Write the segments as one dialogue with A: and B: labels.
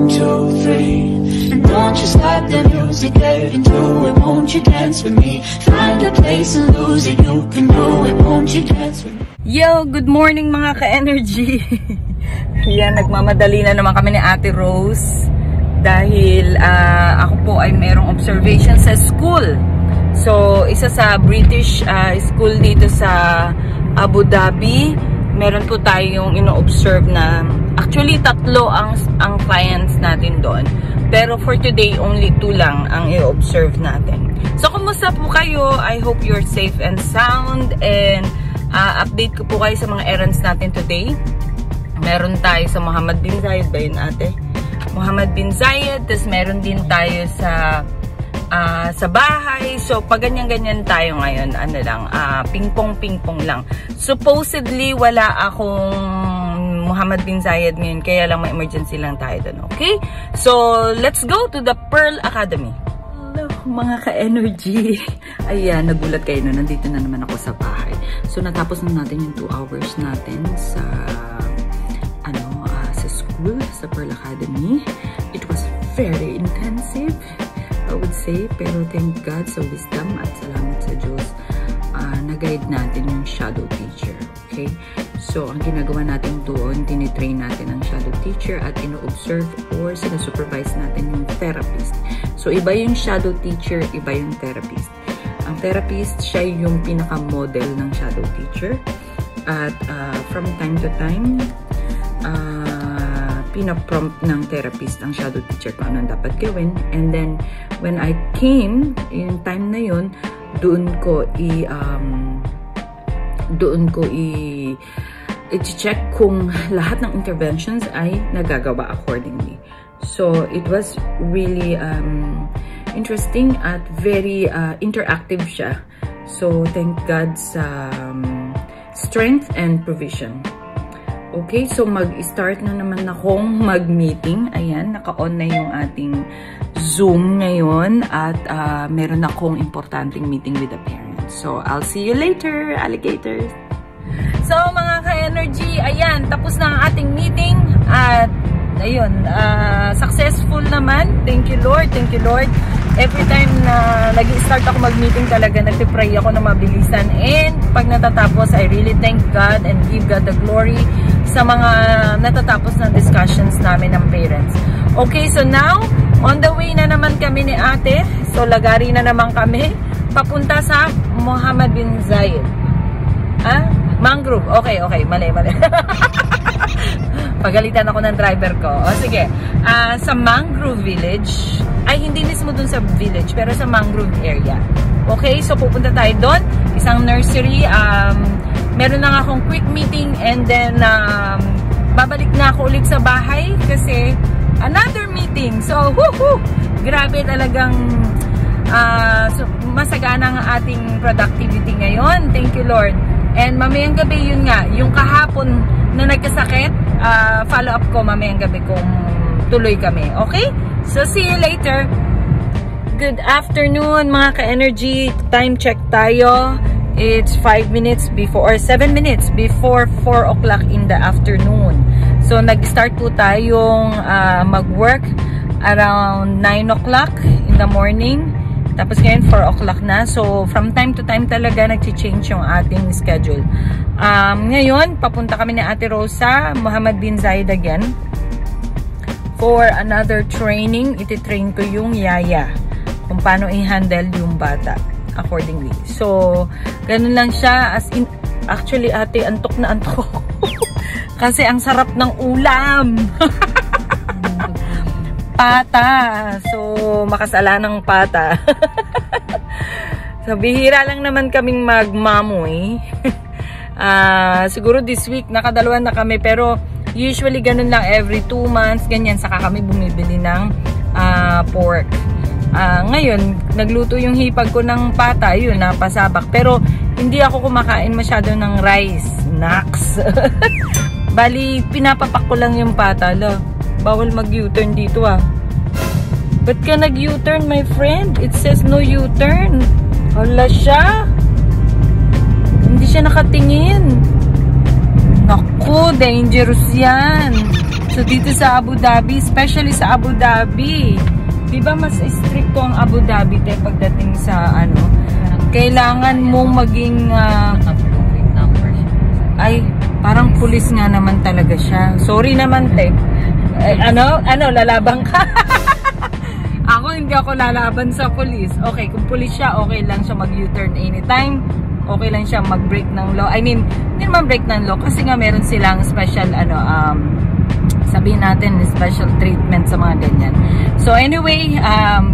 A: two, three. And don't you stop the music, get into it. Won't you dance with me? Find a place and lose it. You can do it. Won't you dance with me?
B: Yo, good morning mga ka-energy. Yan, nagmamadali na naman kami ni Ate Rose dahil ako po ay merong observation sa school. So, isa sa British school dito sa Abu Dhabi. Meron po tayong ino-observe na actually tatlo ang clients natin doon. Pero for today, only 2 lang ang i-observe natin. So, kumusta po kayo? I hope you're safe and sound, and update ko po kayo sa mga errands natin today. Meron tayo sa Mohammed bin Zayed ba yun, ate? Mohammed bin Zayed, tapos meron din tayo sa bahay. So, pag ganyan-ganyan tayo ngayon, ano lang, ping-pong lang. Supposedly, wala akong Mohammed bin Zayed ngayon, kaya lang may emergency lang tayo doon, okay? So, let's go to the Pearl Academy. Hello, mga ka-energy. Ayan, nagulat kayo no, nandito na naman ako sa bahay. So, natapos na natin yung 2 hours natin sa sa school, sa Pearl Academy. It was very intensive, I would say, pero thank God sa wisdom at salamat sa Diyos, na-guide natin yung shadow teacher, okay? So, ang ginagawa natin doon, tinitrain natin ang shadow teacher at ino-observe or sinasupervise natin yung therapist. So, iba yung shadow teacher, iba yung therapist. Ang therapist, siya yung pinaka-model ng shadow teacher. At from time to time, pinaprompt ng therapist ang shadow teacher kung anong dapat gawin. And then, when I came, yung time na yun, doon ko i-check kung lahat ng interventions ay nagagawa accordingly. So, it was really interesting at very interactive siya. So, thank God sa strength and provision. Okay, so mag-start na naman akong mag-meeting. Ayan, naka-on na yung ating Zoom ngayon at meron akong importanteng meeting with the parents. So, I'll see you later, alligators! So, mga ka-energy, ayan, tapos na ang ating meeting at ayun, successful naman. Thank you, Lord. Thank you, Lord. Every time na nag-start ako mag-meeting talaga, nagpipray ako na mabilisan. And pag natatapos, I really thank God and give God the glory sa mga natatapos na discussions namin ng parents. Okay, so now, on the way na naman kami ni ate. So, lagari na naman kami papunta sa Mohammed bin Zayed. Mangrove. Okay, mali. Pagalitan ako ng driver ko. O, sige. Sa Mangrove Village, ay hindi mismo dun sa village, pero sa Mangrove area. Okay, so pupunta tayo doon. Isang nursery. Meron na akong quick meeting and then babalik na ako ulit sa bahay kasi another meeting. So, woohoo! Grabe talagang so, masagana ang ating productivity ngayon. Thank you, Lord. And mamayang gabi, yun nga, yung kahapon na nagkasakit, follow up ko mamayang gabi kung tuloy kami. Okay? So, see you later. Good afternoon, mga ka-energy. Time check tayo. It's 5 minutes before, or 7 minutes before 4 o'clock in the afternoon. So, nag-start po tayong mag-work around 9 o'clock in the morning. Tapos ngayon, 4 o'clock na. So, from time to time talaga, nag-change yung ating schedule. Ngayon, papunta kami ni Ate Rosa, Mohammed bin Zayed again. For another training, iti-train ko yung yaya. Kung paano i-handle yung bata accordingly. So, ganun lang siya. As in, actually, ate, antok na antok. Kasi ang sarap ng ulam. Pata. So, makasala ng pata. So, bihira lang naman kaming magmamoy. Siguro this week, nakadalawa na kami. Pero, usually, ganun lang every 2 months. Ganyan, saka kami bumibili ng pork. Ngayon, nagluto yung hipag ko ng pata. Yun, napasabak. Pero, hindi ako kumakain masyado ng rice. Snacks. Bali, pinapapak ko lang yung pata. Bawal mag-U-turn dito Ba't ka nag-U-turn, my friend? It says no U-turn. Hala siya. Hindi siya nakatingin. Naku, dangerous yan. So dito sa Abu Dhabi, especially sa Abu Dhabi, di ba mas stricto ang Abu Dhabi pagdating sa ano, kailangan mong maging ay, parang pulis nga naman talaga siya. Sorry naman, te. Ano, lalabang ka? Ako, hindi ako lalaban sa pulis. Okay, kung pulis siya, okay lang siya mag-U-turn anytime. Okay lang siya mag-break ng law. I mean, hindi naman break ng law kasi nga meron silang special, sabihin natin, special treatment sa mga ganyan. So anyway,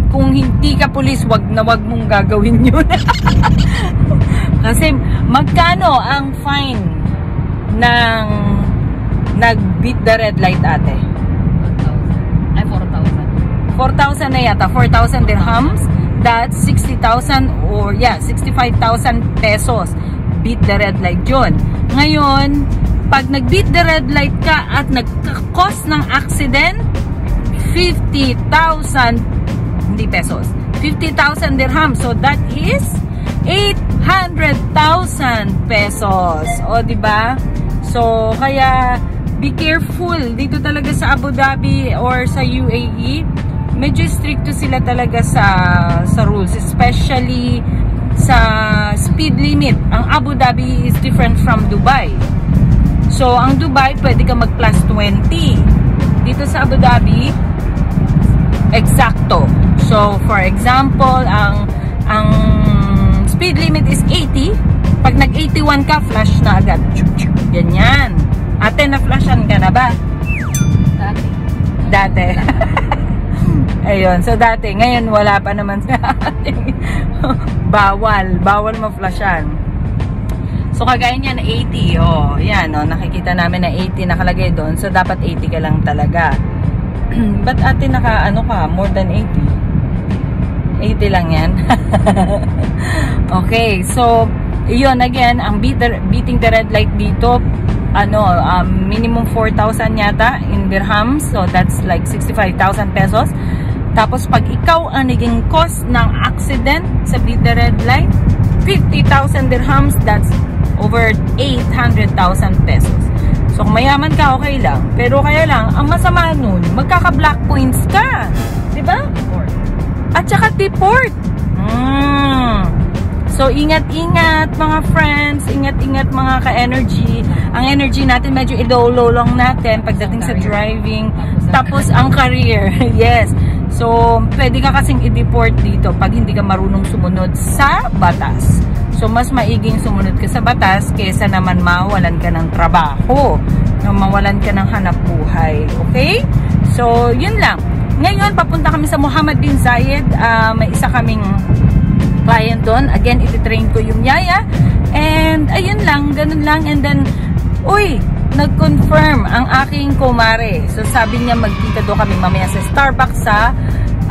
B: kung hindi ka pulis, wag mong gagawin yun. Kasi magkano ang fine ng nag-beat the red light, ate? 4,000 na yata. 4,000 dirhams. That's 60,000 or yeah, 65,000 pesos. Beat the red light yun. Ngayon, pag nag-beat the red light ka at nagka-cause ng accident, 50,000 hindi pesos. 50,000 dirhams. So that is 800,000 pesos. O, diba? So, kaya be careful dito talaga sa Abu Dhabi or sa UAE. Medyo stricto sila talaga sa rules, especially sa speed limit. Ang Abu Dhabi is different from Dubai. So, ang Dubai, pwede ka mag plus 20. Dito sa Abu Dhabi, exacto. So, for example, ang speed limit is 80. Pag nag-81 ka, flash na agad. Ganyan. Ate, na-flashan ka na ba? Dati. Ayun. So, dati. Ngayon, wala pa naman sa ating bawal ma-flashan. So, kagaya niya na 80. Oh, yan. Oh, nakikita namin na 80 nakalagay doon. So, dapat 80 ka lang talaga. But ate, more than 80? 80 lang yan. Okay. So, yun, again, ang beating the red light dito, minimum 4,000 yata in dirhams. So, that's like 65,000 pesos. Tapos, pag ikaw ang naging cause ng accident sa beat the red light, 50,000 dirhams, that's over 800,000 pesos. So, kung mayaman ka, okay lang. Pero kaya lang, ang masama nun, magkaka-black points ka. Diba? At saka deport. So, ingat-ingat mga friends, ingat-ingat mga ka-energy. Ang energy natin medyo i-low lang natin pagdating sa driving. Tapos, ang career. Yes. So, pwede ka kasing i-deport dito pag hindi ka marunong sumunod sa batas. So, mas maiging sumunod ka sa batas kesa naman mawalan ka ng trabaho. Mawalan ka ng hanap buhay. Okay? So, yun lang. Ngayon, papunta kami sa Mohammed bin Zayed. May isa kaming client doon. Again, ititrain ko yung yaya. And, ayun lang, ganun lang. And then, nag-confirm ang aking kumare. So, sabi niya, magkita doon kami mamaya sa Starbucks sa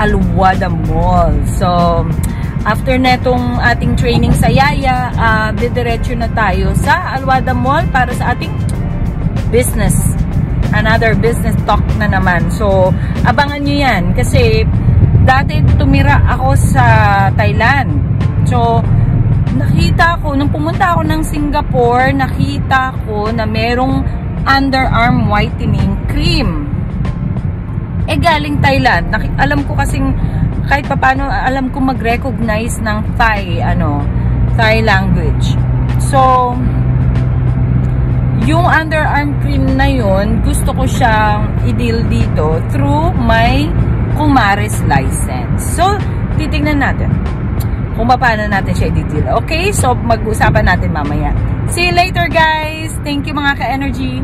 B: Al-Wada Mall. So, after netong ating training sa yaya, didiretso na tayo sa Al-Wada Mall para sa ating business. Another business talk na naman. So, abangan nyo yan. Kasi, dati tumira ako sa Thailand. So, nakita ko, nung pumunta ako ng Singapore, nakita ko na merong underarm whitening cream. Galing Thailand. Alam ko kasing, kahit paano, alam ko mag-recognize ng Thai language. So, yung underarm cream na yun, gusto ko siyang i-deal dito through my kumare's license. So, titignan natin kung paano natin siya i-deal. Okay? So, mag-usapan natin mamaya. See you later, guys! Thank you, mga ka-energy!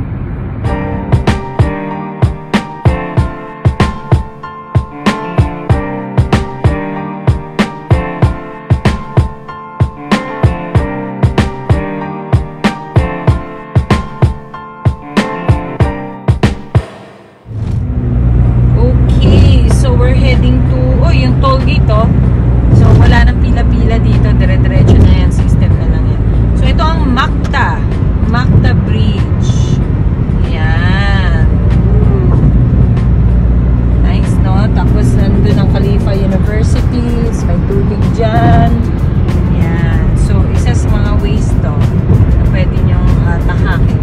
B: Yung toll gate so wala nang pila-pila dito, dire-diretso na yan, system na lang yan. So ito ang Macta Bridge, yan, nice, no? Tapos nandun ang Khalifa University, may tubig dyan, yan. So isa sa mga ways to na pwede nyong tahakin,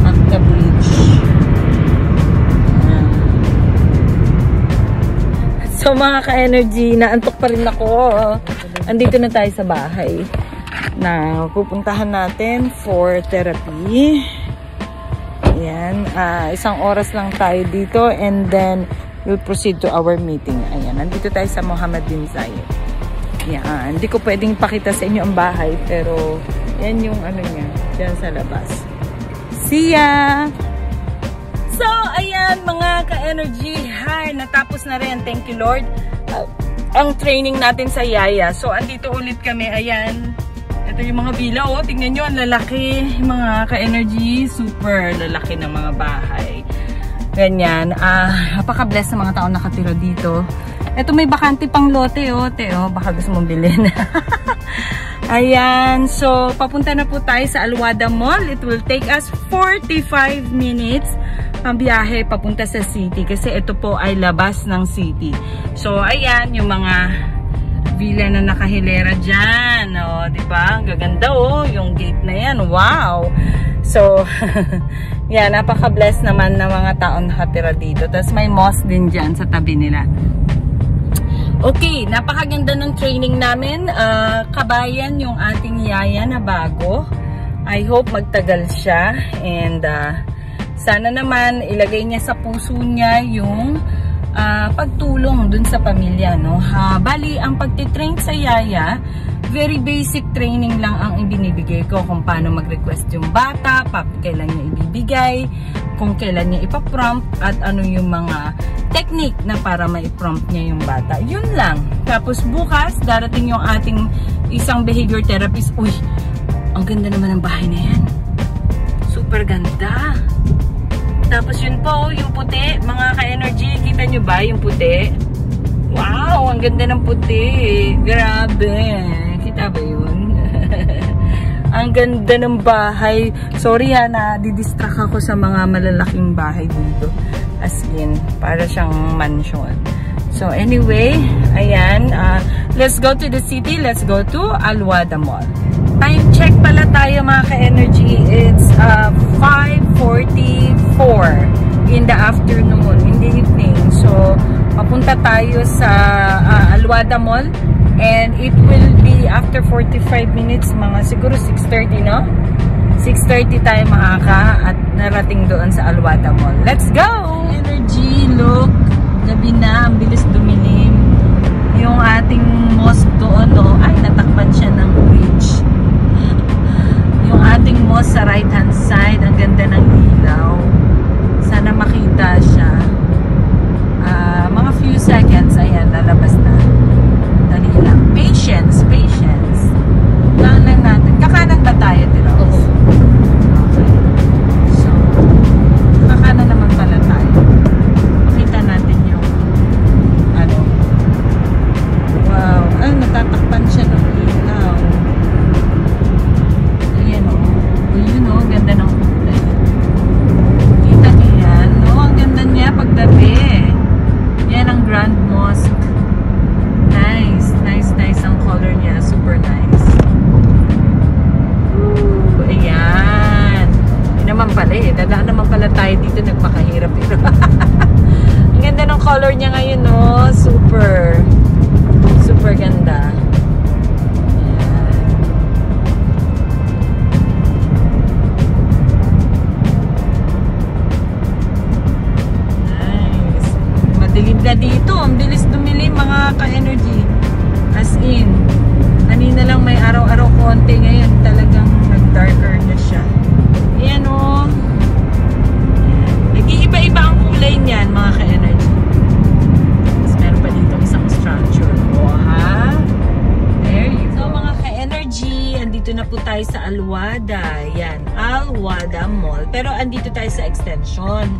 B: Macta Bridge. So mga ka-energy, naantok pa rin ako. Andito na tayo sa bahay na pupuntahan natin for therapy. Ayan, 1 oras lang tayo dito and then we'll proceed to our meeting. Ayan, nandito tayo sa Mohammed bin Zayed. Ayan, hindi ko pwedeng pakita sa inyo ang bahay pero yan yung ano niya, dyan sa labas. See ya! So, ayan mga ka-energy. Hi, natapos na rin. Thank you Lord. Ang training natin sa Yaya. So, andito ulit kami. Ayan. Ito yung mga villa, oh. Tingnan nyo, ang lalaki. Mga ka-energy, super lalaki ng mga bahay. Ganyan. Napaka-bless ng mga taong nakatira dito. Ito may bakante pang lote, oh. Teo, baka gusto mong bilhin. Ayan. So, papunta na po tayo sa Al-Wada Mall. It will take us 45 minutes ang biyahe papunta sa city. Kasi ito po ay labas ng city. So, ayan, yung mga villa na nakahilera dyan. O, diba? Ang gaganda, oh. Yung gate na yan. Wow! So, yan. Napaka-bless naman ng mga taong nakatira dito. Tapos may mosque din dyan sa tabi nila. Okay. Napakaganda ng training namin. Kabayan yung ating Yaya na bago. I hope magtagal siya. And, sana naman ilagay niya sa puso niya yung pagtulong dun sa pamilya, no? Bali, ang pagtitrain sa Yaya, very basic training lang ang ibinibigay ko kung paano mag-request yung bata, kailan niya ibibigay, kung kailan niya ipaprompt, at ano yung mga technique na para ma-prompt niya yung bata. Yun lang. Tapos bukas, darating yung ating isang behavior therapist. Uy, ang ganda naman ng bahay na yan. Super ganda. Tapos yun po, yung puti, mga ka-energy, kita nyo ba yung puti? Wow, ang ganda ng puti. Grabe. Kita ba yun? Ang ganda ng bahay. Sorry na didistract ako sa mga malalaking bahay dito. As in, para siyang mansion. So anyway, ayan. Let's go to the city. Let's go to Al-Wada Mall. Time check pala tayo mga ka-energy. It's 5:44 in the afternoon, in the evening. So, papunta tayo sa Al-Wada Mall and it will be after 45 minutes, mga siguro 6:30, no? 6:30 tayo makaka at narating doon sa Al-Wada Mall. Let's go! Energy, look. Gabi na, ang bilis dumilim. Yung ating mosque doon, no? Ay, natakpan siya ng bridge. Yung ating mosque sa right hand side, ang ganda ng ilaw. Sana makita siya. Mga few seconds, ayan, lalabas na. Dali lang. Patience, patience. Lang natin. Kakanan ba tayo, Tiro? Oo. Okay. So, kakanan naman pala tayo. Makita natin yung ano. Wow. Ay, natatakpan siya ng ilaw. Ayan o. Yun o, ganda ng kulay. Kita niyo yan? No, ang ganda niya paggabi. Yan ang Grand Mosque. Nice. Nice, nice ang color niya. Super nice. Ooh, ayan. Yun naman pala eh. Dadaan naman pala tayo dito. Nagpakahirap ito. Ang ganda ng color niya ngayon, no? Super. Super ganda. Dilim na dito. Ang bilis dumilim mga ka-energy. As in, kanina lang may araw-araw konti. Ngayon talagang nag-darker na siya. Ayan o. Nag-iiba-iba ang kulay niyan mga ka-energy. Tapos meron pa dito isang structure. O ha? There you go. So mga ka-energy, andito na po tayo sa Al-Wada. Yan. Al-Wada Mall. Pero andito tayo sa extension.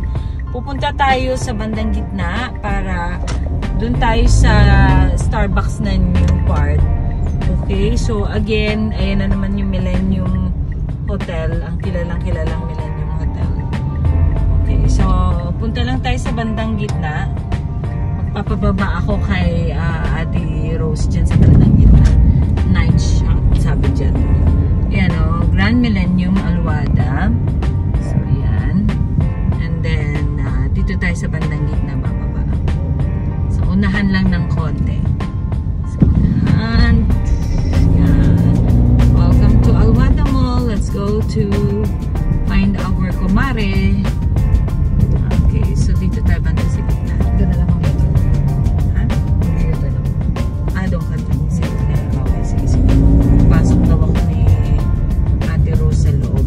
B: Pupunta tayo sa bandang gitna para dun tayo sa Starbucks na new part. Okay, so again, ayan na naman yung Millennium Hotel. Ang kilalang Millennium Hotel. Okay, so punta lang tayo sa bandang gitna. Magpapababa ako kay Ate Rose dyan sa bandang gitna. Night shop, sabi dyan. Ayan o, Grand Millennium Al-Wada. So yan. And then, dito tayo sa bandang gitna bababa. So unahan lang ng konti. So, and welcome to Alwada Mall. Let's go to find our kumare. Okay, so dito tayo banda sa gitna.
C: Doon na lang ako dito.
B: Ha?
C: Dito lang.
B: Doon ka dun. Sige, okay, sige. Pasok daw ako ni Ate Rose sa loob.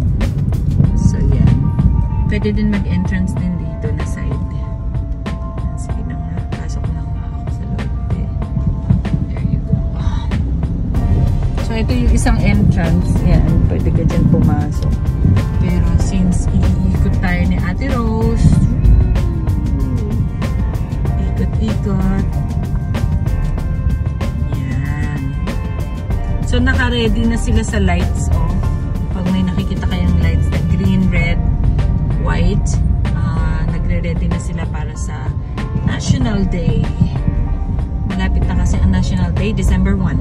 B: So, yan. Pwede din mag-entrance din dito na side. Sige na nga. Pasok lang nga ako sa loob. There you go. So, ito yung isang entrance. Yan. Pwede ka dyan pumasok. Pero since iikot tayo ni Ate Rose, ikot-ikot. Yan. So, naka-ready na sila sa lights. Oh. Pag may nakikita kayong lights na green, red, white, nagre-ready na sila para sa National Day. Malapit na kasi ang National Day, December 1.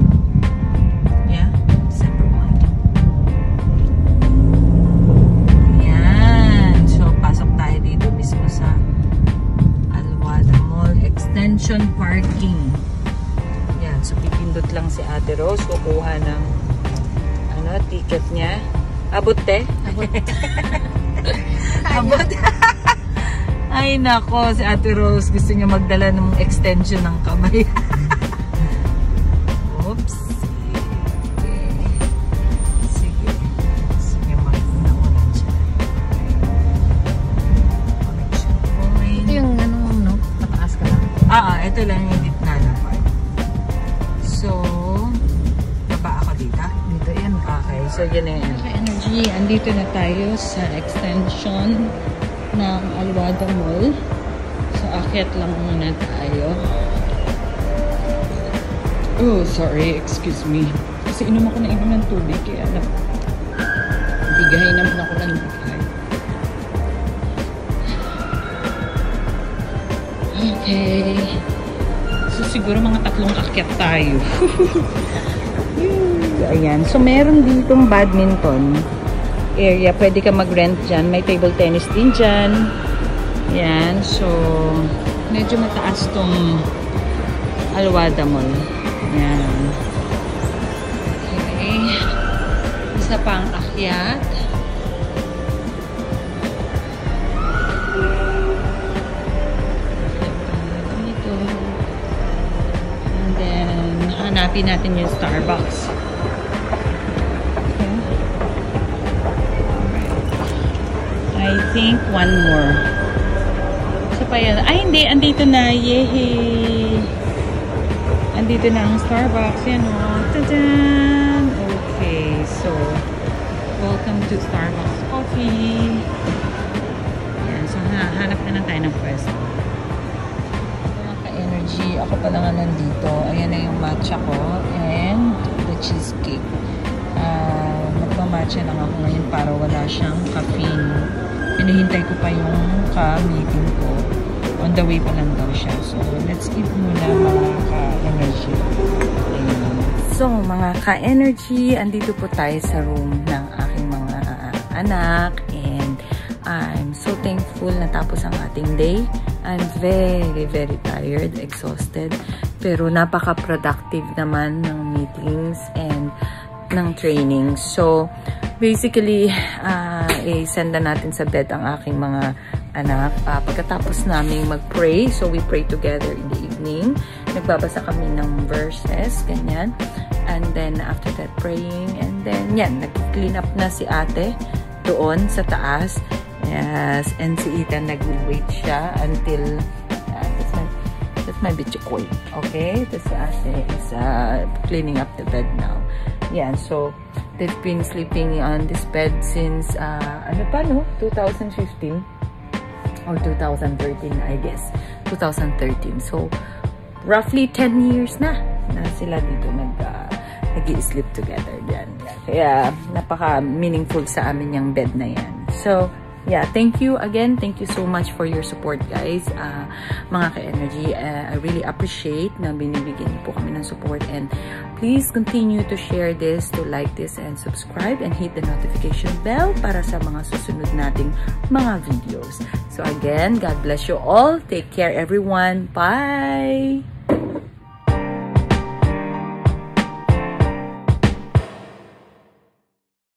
B: Yeah, December 1. Yan. So, pasok tayo dito mismo sa Alwada Mall Extension Parking. Yan. So, pipindot lang si Ate Rose. Kukuha ng ticket niya. Abot, te?
C: Abot.
B: Abot. Ay, nako. Si Ate Rose gusto niya magdala ng extension ng kamay. Oops. Sige. Gusto niya mag-unan siya. Connection point.
C: Ito yung no? Pataas ka lang.
B: Ito lang yung gitna na part. So, baba ako dito?
C: Dito yan.
B: Okay, so yun na yun. Energy, andito na tayo sa extension ng Alwada Mall. So, akyat lang muna tayo. Oh, sorry, excuse me. Kasi inom ako ng tubig, kaya bigahay naman ako ng bigahay. Okay. So, siguro mga 3 akyat tayo. Ayan. So, meron ditong badminton area. Pwede ka mag-rent dyan. May table tennis din dyan. Ayan. So, medyo mataas tong Alwada Mall. Ayan. Okay. Isa pang akyat. Dito. And then, hanapin natin yung Starbucks. I think one more. So pa yan. Ay, hindi. Andito na. Yehey! Andito na ang Starbucks. Yan o. Tadaan! Okay. So, welcome to Starbucks Coffee. Yan. So, hanap na lang tayo ng pwesto. Mga ka-energy. Ako pala nga nandito. Ayan na yung matcha ko. And the cheesecake. Magmamatcha lang ako ngayon para wala siyang caffeine. Hinihintay ko pa yung ka-meeting ko. On the way pa lang daw siya. So, let's eat muna mga ka-energy. So, mga ka-energy, andito po tayo sa room ng aking mga anak. And I'm so thankful na tapos ang ating day. I'm very, very tired, exhausted. Pero napaka-productive naman ng meetings and ng training. So, basically, i-send na natin sa bed ang aking mga anak. Pagkatapos namin mag-pray, so we pray together in the evening. Nagbabasa kami ng verses, ganyan. And then, after that, praying. And then, yan, nag-clean up na si ate doon sa taas. Yes, and si Ethan nag-wait siya until, that's my bitchikoy. Okay? This ate is cleaning up the bed now. Yan, so, they've been sleeping on this bed since, 2015 or 2013, I guess. 2013. So, roughly 10 years na sila dito nag-i-sleep together dyan. Kaya, napaka-meaningful sa amin yung bed na yan. So, yeah, thank you again. Thank you so much for your support, guys. Mga ka-energy, I really appreciate na binibigyan niyo po kami ng support. And please continue to share this, to like this, and subscribe, and hit the notification bell para sa mga susunod nating mga videos. So again, God bless you all. Take care, everyone. Bye!